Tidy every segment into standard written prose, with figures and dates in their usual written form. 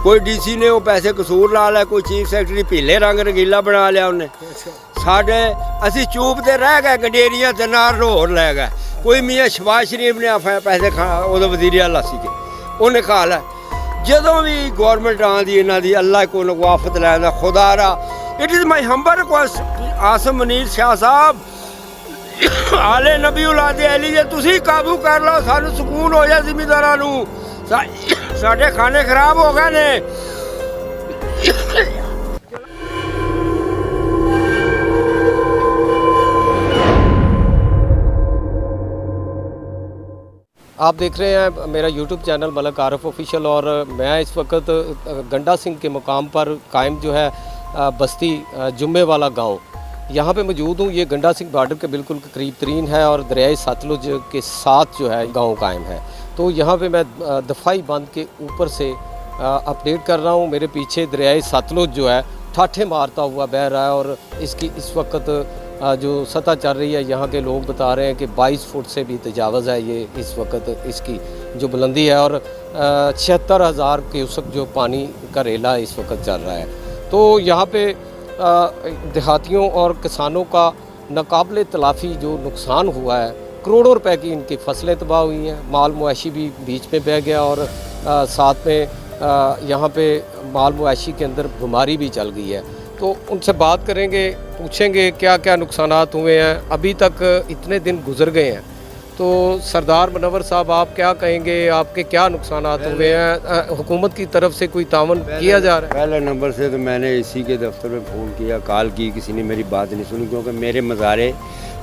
कोई डीसी ने वो पैसे कसूर ला लिया, कोई चीफ सैकटरी पीले रंग रंगीला बना लिया उन्हें। साढ़े असी चूप ते रह गए, गंडेरियां ते नाल रोर लै गए। कोई मियाँ शहबाज शरीफ ने पैसे खा वो वजीर आला सी उन्हें खा लै। जदों भी गौरमेंट आँदी इन्हां दी अल्लाह को नगवाफत लैंदा खुदा रा। It is my humble request Asim Munir Shah साहब आले नबी औलादे अली जे तुसी काबू कर लो, सानू सुकून हो जाए जिमीदारां नू। साडे खाने खराब हो गए ने। आप देख रहे हैं मेरा YouTube चैनल मलक आरफ ऑफिशियल और मैं इस वक्त गंडा सिंह के मुकाम पर कायम जो है बस्ती जुम्मे वाला गांव यहाँ पे मौजूद हूँ। ये गंडा सिंह बॉर्डर के बिल्कुल करीब तरीन है और दरियाए सतलुज के साथ जो है गांव कायम है। तो यहाँ पे मैं दफाई बांध के ऊपर से अपडेट कर रहा हूँ। मेरे पीछे दरियाए सतलुज जो है ठाठे मारता हुआ बह रहा है और इसकी इस वक्त जो सतह चल रही है यहाँ के लोग बता रहे हैं कि 22 फुट से भी तजावज़ है ये इस वक्त इसकी जो बुलंदी है और 76,000 क्यूसेक जो पानी का रेला इस वक्त चल रहा है। तो यहाँ पे देहातियों और किसानों का नाकाबिले तलाफ़ी जो नुकसान हुआ है, करोड़ों रुपए की इनकी फसलें तबाह हुई हैं, माल मुआशी भी बीच में बह गया और साथ में यहाँ पे माल मुआशी के अंदर बीमारी भी चल गई है। तो उनसे बात करेंगे, पूछेंगे क्या क्या नुकसानात हुए हैं। अभी तक इतने दिन गुजर गए हैं, तो सरदार मुनव्वर साहब आप क्या कहेंगे, आपके क्या नुकसानात हुए हैं? हुकूमत की तरफ से कोई तावन किया जा रहा है? पहले नंबर से तो मैंने इसी के दफ्तर में फ़ोन किया, कॉल की, किसी ने मेरी बात नहीं सुनी क्योंकि मेरे मज़ारे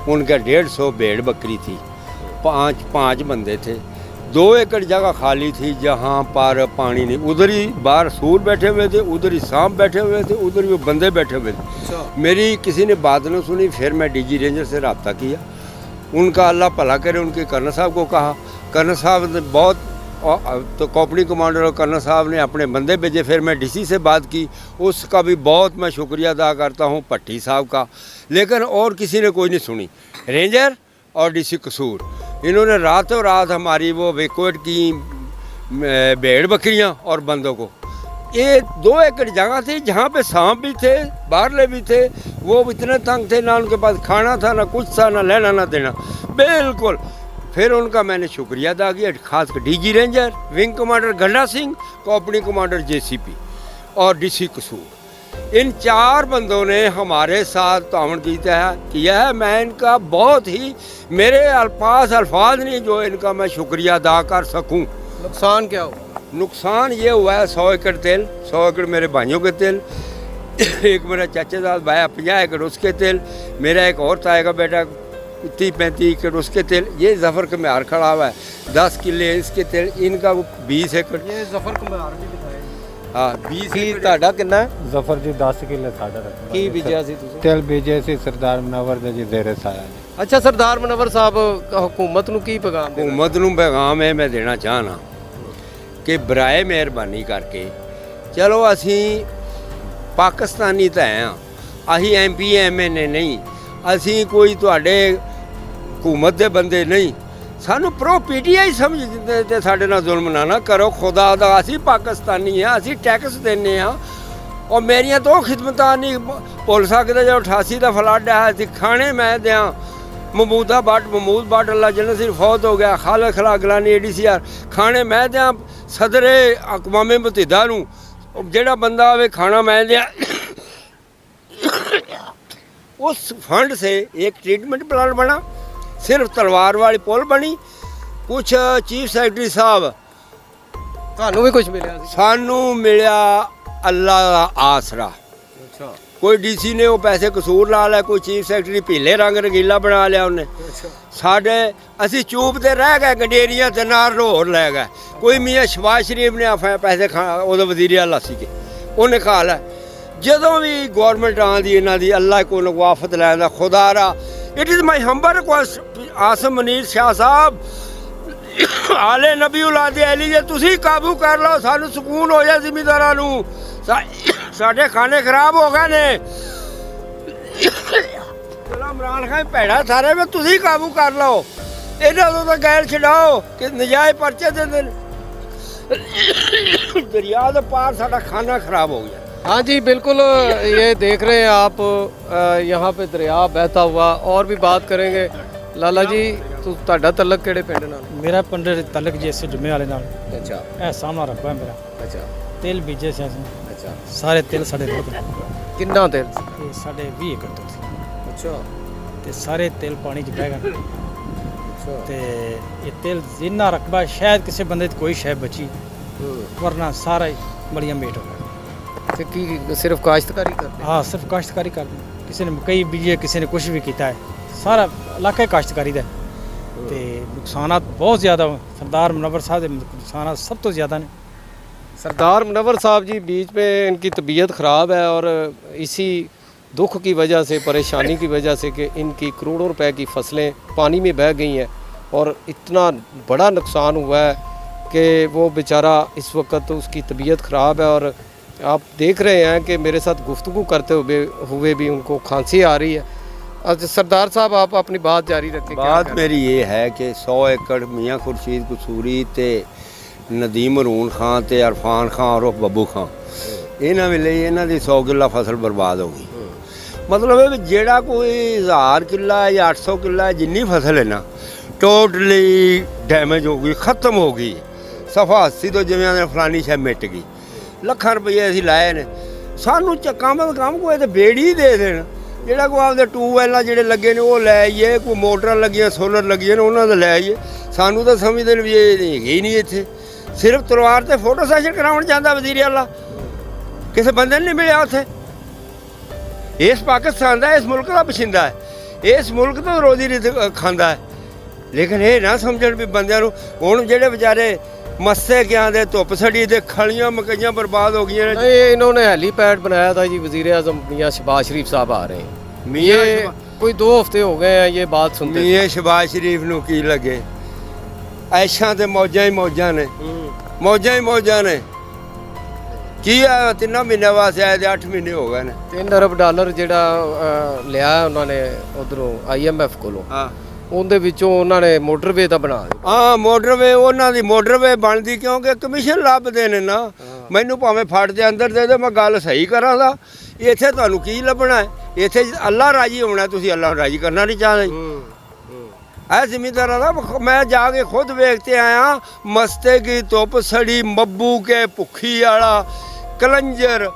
उनका 150 भेड़ बकरी थी, पाँच बंदे थे, 2 एकड़ जगह खाली थी जहाँ पर पानी नहीं। उधर ही बाहर सूर बैठे हुए थे, उधर ही सांप बैठे हुए थे, उधर ही वो बंदे बैठे हुए थे। मेरी किसी ने बात नहीं सुनी। फिर मैं डीजी रेंजर से रब्ता किया, उनका अल्लाह भला करे, उनके कर्नल साहब को कहा। कर्नल साहब ने बहुत तो कंपनी कमांडर और कर्नल साहब ने अपने बंदे भेजे। फिर मैं डीसी से बात की, उसका भी बहुत मैं शुक्रिया अदा करता हूँ भट्टी साहब का, लेकिन और किसी ने कोई नहीं सुनी। रेंजर और डीसी कसूर इन्होंने रातों रात हमारी वो वेकोट की भेड़ बकरियाँ और बंदों को, ये 2 एकड़ जगह थी जहाँ पे सांप भी थे, बारले भी थे, वो इतने तंग थे, ना उनके पास खाना था, ना कुछ था, ना लेना ना देना, बिल्कुल। फिर उनका मैंने शुक्रिया अदा किया, खास कर डीजी रेंजर, विंग कमांडर गंडा सिंह, कंपनी कमांडर जेसीपी और डीसी कसूर, इन 4 बंदों ने हमारे साथ तावन किया है। मैं इनका बहुत ही, मेरे अल्फाज नहीं जो इनका मैं शुक्रिया अदा कर सकूं। नुकसान क्या हुआ? नुकसान ये हुआ है 100 एकड़ तेल, 100 एकड़ मेरे भाइयों के तेल, एक मेरा चाचा साहब भाई 50 एकड़ उसके तेल, मेरा एक और ताए का बेटा 30-35 एकड़ उसके तेल, ये जफ़र का म्यार खड़ा हुआ है 10 किले इसके तेल, इनका 20 एकड़। ये जफ़र का म्यार भी दिखाया। हाँ 20 एकड़। ਤੁਹਾਡਾ ਕਿੰਨਾ ਹੈ? ਜ਼ਫਰ ਜੀ 10 ਕਿੱਲੇ ਸਾਡਾ ਰੱਖਿਆ। ਕੀ ਬੀਜਿਆ ਸੀ ਤੁਸੀਂ? ਤਿਲ ਬੀਜੇ ਸੀ ਸਰਦਾਰ ਮਨਵਰ ਦੇ ਜੀ ਜ਼ੇਰੇ ਸਾਇਆ ਜੀ। ਅੱਛਾ, ਸਰਦਾਰ ਮੁਨੱਵਰ ਸਾਹਿਬ हुकूमत ਨੂੰ ਕੀ ਪੈगाम ਦੇਣਾ? हुकूमत नूं पैगाम है मैं देना चाहना कि बराए मेहरबानी करके, चलो असी पाकिस्तानी तो हैं, असी MP MNA नहीं, असी कोई तुहाडे हुकूमत दे बंदे नहीं, सानू प्रो PTI समझते ते साडे नाल जुल्म ना करो। खुदा दा असी पाकिस्तानी हैं, असी टैक्स देने हाँ और मेरियां तो खिदमतां नहीं भुल सकदे। जो 88 का फ्लड है, असी खाने मैं दें महमूद भट्ट अल्लाह जन्नत सिर्फ फौत हो गया, खालिद खला गलानी ADCR, खाने मैं दें सदरे अकवामे मुत्तहिदा नूं, जेड़ा बंदा आवे खाना मैं दें। उस फंड से एक ट्रीटमेंट प्लांट बना, सिर्फ तलवार वाली पुल बनी, कुछ चीफ सैकटरी साहब ਤੁਹਾਨੂੰ ਵੀ ਕੁਝ ਮਿਲਿਆ ਸੀ? सानू मिलिया अल्लाह दा आसरा। अच्छा, कोई डीसी ने वो पैसे कसूर ला लिया, कोई चीफ सैकटरी पीले रंग रंगीला बना लिया उन्हें। साढ़े असी चूप ते रह गए, गंडेरियां ते नाल रोर लै गए। कोई मियाँ शहबाज शरीफ ने पैसे खा वो वजीर आला सी उन्हें खा लै। जदों भी गौरमेंट आँदी इन्हां दी अल्लाह को नगवाफत लैंदा खुदा रा। It is my humble request Asim Munir Shah साहब आले नबी औलादे अली जे तुसी काबू कर लो, सानू सुकून हो जाए जिमीदारां नू। साडे खाने खराब हो गए ने। चलो इमरान खान भैड़ा सारे में तुसी काबू कर लो, इन्हां तो गैर छड़ाओ कि नजायज़ परचे दे देन। दरिया के पार साडा खाना खराब हो गया। हाँ जी बिल्कुल, ये देख रहे हैं आप यहाँ पे दरिया बहता हुआ। और भी बात करेंगे। लाला जी ਤੁਹਾਡਾ ਤਲਕ ਕਿਹੜੇ ਪਿੰਡ ਨਾਲ? मेरा पिंड तलक जी इस जुम्मे वाले नाल ਅੱਛਾ ए सामना रखबा मेरा ਅੱਛਾ तेल बीजे से ਅਸੀਂ ਅੱਛਾ। ਸਾਰੇ तेल ਸਾਡੇ ਕੋਲ ਕਿੰਨਾ ਦਿਨ? ਇਹ ਸਾਡੇ 20 ਏਕੜ ਤੋਂ ਸੀ ਅੱਛਾ ਤੇ ਸਾਰੇ तेल ਪਾਣੀ 'ਚ ਬਹਿ ਗਏ ਅੱਛਾ ਤੇ ਇਹ तेल ਜਿੰਨਾ ਰਕਬਾ ਸ਼ਾਇਦ ਕਿਸੇ ਬੰਦੇ 'ਚ ਕੋਈ ਸ਼ੈ ਬਚੀ, ਵਰਨਾ ਸਾਰਾ ਹੀ ਬੜੀਆਂ ਮੇਟ ਹੋ ਗਿਆ। ਤੇ ਕੀ ਸਿਰਫ ਕਾਸ਼ਤਕਾਰੀ ਕਰਦੇ? ਹਾਂ ਸਿਰਫ ਕਾਸ਼ਤਕਾਰੀ ਕਰਦੇ, ਕਿਸੇ ਨੇ ਮਕਈ ਬੀਜੇ, ਕਿਸੇ ਨੇ ਕੁਝ ਵੀ ਕੀਤਾ ਹੈ, ਸਾਰਾ ਇਲਾਕਾ ਹੀ ਕਾਸ਼ਤਕਾਰੀ ਦਾ ਹੈ। ਤੇ ਨੁਕਸਾਨਾਤ ਬਹੁਤ ਜ਼ਿਆਦਾ सरदार मुनव्वर साहब के नुकसान सब तो ज़्यादा ने। सरदार मुनव्वर साहब जी बीच में इनकी तबीयत ख़राब है और इसी दुख की वजह से, परेशानी की वजह से कि इनकी करोड़ों रुपए की फसलें पानी में बह गई हैं और इतना बड़ा नुकसान हुआ है कि वो बेचारा इस वक्त उसकी तबीयत ख़राब है। और आप देख रहे हैं कि मेरे साथ गुफ्तगू करते हुए भी उनको खांसी आ रही है। अच्छा सरदार साहब आप अपनी बात जारी रखें। बात मेरी ये है कि 100 एकड़ मियाँ खुर्शीद कसूरी ते नदीम अरून खान ते अरफान खान और बब्बू खान इन्हां वेले इन्हां दी 100 किला फसल बर्बाद हो गई। मतलब है जेड़ा कोई 1000 किला या 800 किला जिन्नी फसल है ना टोटली डैमेज हो गई, ख़त्म हो गई। सफा 80 तो जिवें फलानी शै मिट गई। ਲੱਖਾਂ ਰੁਪਏ ਅਸੀਂ ਲਾਏ ਨੇ, ਸਾਨੂੰ ਕੰਮ ਕੋਈ ਤੇ ਬੇੜੀ ਦੇ ਦੇਣ। ਜਿਹੜਾ ਕੋਈ ਆਪਦੇ ਟੂਬਵੈਲਾਂ ਜਿਹੜੇ ਲੱਗੇ ਨੇ ਉਹ ਲੈ ਆਈਏ, ਕੋਈ ਮੋਟਰਾਂ ਲੱਗੀਆਂ ਸੋਲਰ ਲੱਗੀਆਂ ਨੇ ਉਹਨਾਂ ਦਾ ਲੈ ਆਈਏ। ਸਾਨੂੰ ਤਾਂ ਸਮਝਦੇ ਨੇ ਵੀ ਇਹ ਹੈਗੇ ਹੀ ਨਹੀਂ ਇੱਥੇ। ਸਿਰਫ ਤਲਵਾਰ ਤੇ ਫੋਟੋ ਸੈਸ਼ਨ ਕਰਾਉਣ ਜਾਂਦਾ ਵਜ਼ੀਰ ਆਲਾ, ਕਿਸੇ ਬੰਦੇ ਨੇ ਨਹੀਂ ਮਿਲਿਆ ਉੱਥੇ। ਇਸ ਪਾਕਿਸਤਾਨ ਦਾ, ਇਸ ਮੁਲਕ ਦਾ ਬਸ਼ਿੰਦਾ ਹੈ, ਇਸ ਮੁਲਕ ਤੋਂ ਰੋਜ਼ੀ ਰੋਟੀ ਖਾਂਦਾ ਹੈ। ਲੇਕਿਨ ਇਹ ਨਾ ਸਮਝਣ ਵੀ ਬੰਦਿਆਂ ਨੂੰ ਹੁਣ ਜਿਹੜੇ ਵਿਚਾਰੇ मस्से क्या दे धुप सड़ी दे खलियां मकइयां बर्बाद हो गई। नहीं इन्होंने हेलीपैड बनाया था जी, वज़ीर आज़म मियाँ शहबाज शरीफ साहब आ रहे हैं। मियाँ कोई 2 हफ्ते हो गए हैं ये बात सुनते। मियाँ शहबाज शरीफ नूं की लगे, ऐशा ते मौजां ही मौजां ने, मौजां ही मौजां ने। की 3 महीने वास्ते आए ते 8 महीने हो गए ने। $3 अरब ਜਿਹੜਾ ਲਿਆ उन्होंने उधरों IMF ਕੋਲੋਂ। हाँ ਉਹਦੇ ਵਿੱਚੋਂ ਉਹਨਾਂ ਨੇ ਮੋਟਰਵੇ ਦਾ ਬਣਾ ਦਿੱਤਾ। ਹਾਂ ਮੋਟਰਵੇ ਉਹਨਾਂ ਦੀ ਮੋਟਰਵੇ ਬਣਦੀ ਕਿਉਂਕਿ ਕਮਿਸ਼ਨ ਲੱਭਦੇ ਨੇ ਨਾ। ਮੈਨੂੰ ਭਾਵੇਂ ਫੜ ਦੇ ਅੰਦਰ ਦੇ ਦੇ, ਮੈਂ ਗੱਲ ਸਹੀ ਕਰਾਂ ਦਾ। ਇੱਥੇ ਤੁਹਾਨੂੰ ਕੀ ਲੱਭਣਾ ਹੈ? ਇੱਥੇ ਅੱਲਾ ਰਾਜੀ ਹੋਣਾ, ਤੁਸੀਂ ਅੱਲਾ ਰਾਜੀ ਕਰਨਾ ਨਹੀਂ ਚਾਹਦੇ। ਐ ਜ਼ਿਮੀਂਦਾਰਾਂ ਦਾ ਮੈਂ ਜਾ ਕੇ ਖੁਦ ਵੇਖਤੇ ਆਇਆ। ਮਸਤੇ ਕੀ ਧੁੱਪ ਸੜੀ, ਮੱਬੂ ਕੇ ਭੁੱਖੀ ਵਾਲਾ, ਕਲੰਜਰ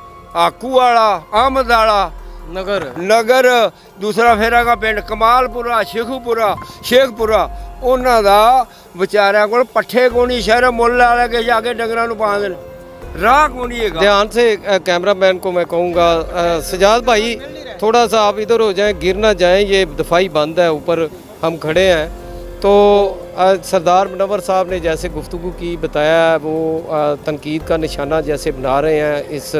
ਆਕੂ ਵਾਲਾ, ਆਮਦ ਵਾਲਾ ਨਗਰ ਦੂਸਰਾ ਫੇਰਾਗਾ ਪਿੰਡ ਕਮਾਲਪੁਰਾ, ਸ਼ੇਖਪੁਰਾ ਉਹਨਾਂ ਦਾ ਵਿਚਾਰਿਆਂ ਕੋਲ ਪੱਠੇ ਕੋਣੀ ਸ਼ਹਿਰ ਮੁੱਲ ਵਾਲੇ ਕੇ ਜਾ ਕੇ ਡੰਗਰਾਂ ਨੂੰ ਪਾ ਦੇਣ, ਰਾਹ ਕੋਣੀ ਹੈਗਾ। ध्यान से कैमरामैन को मैं कहूँगा सजाद भाई थोड़ा सा आप इधर हो जाएं, गिर ना जाएं, ये दफाई बंद है, ऊपर हम खड़े हैं। तो सरदार मुनव्वर साहब ने जैसे गुफ्तगू की बताया, वो तनकीद का निशाना जैसे बना रहे हैं इस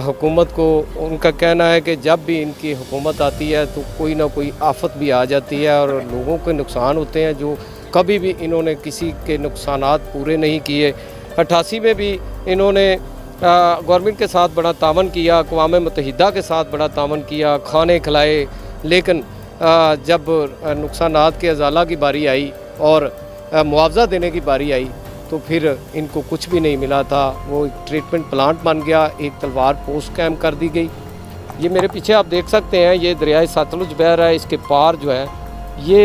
हुकूमत को। उनका कहना है कि जब भी इनकी हुकूमत आती है तो कोई ना कोई आफत भी आ जाती है और लोगों के नुकसान होते हैं जो कभी भी इन्होंने किसी के नुकसानात पूरे नहीं किए। 88 में भी इन्होंने गवर्नमेंट के साथ बड़ा तावन किया, अक़वाम मुत्तहिदा के साथ बड़ा तावन किया, खाने खिलाए। लेकिन जब नुकसानात के अजाला की बारी आई और मुआवजा देने की बारी आई तो फिर इनको कुछ भी नहीं मिला था। वो एक ट्रीटमेंट प्लांट बन गया, एक तलवार पोस्ट कैम्प कर दी गई। ये मेरे पीछे आप देख सकते हैं, ये दरियाए सतलुज बह रहा है, इसके पार जो है ये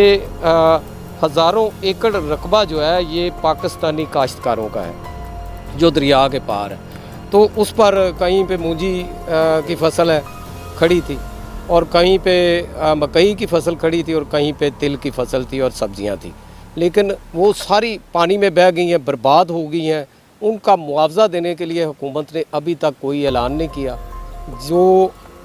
हज़ारों एकड़ रकबा जो है ये पाकिस्तानी काश्तकारों का है जो दरिया के पार है। तो उस पर कहीं पे मूंजी की फसल है खड़ी थी और कहीं पे मकई की फसल खड़ी थी और कहीं पे तिल की फसल थी और सब्जियां थी। लेकिन वो सारी पानी में बह गई हैं, बर्बाद हो गई हैं। उनका मुआवजा देने के लिए हुकूमत ने अभी तक कोई ऐलान नहीं किया। जो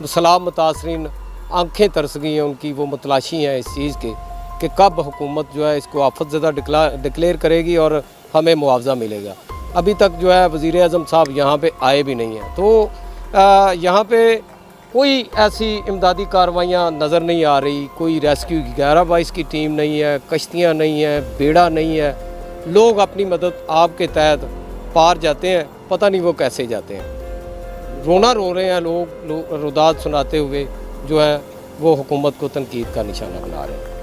सैलाब मुतासरीन आंखें तरस गई हैं उनकी, वो मुतलाशी हैं इस चीज़ के कि कब हुकूमत जो है इसको आफत ज़दा डिक्लेयर करेगी और हमें मुआवजा मिलेगा। अभी तक जो है वज़ीर आज़म साहब यहाँ पे आए भी नहीं हैं। तो यहाँ पे कोई ऐसी इमदादी कार्रवाइयाँ नज़र नहीं आ रही, कोई रेस्क्यू 11-22 की टीम नहीं है, कश्तियाँ नहीं है, बेड़ा नहीं है। लोग अपनी मदद आपके तहत पार जाते हैं, पता नहीं वो कैसे जाते हैं। रोना रो रहे हैं लोग रुदाद सुनाते हुए जो है वो हुकूमत को तनकीद का निशाना बना रहे हैं।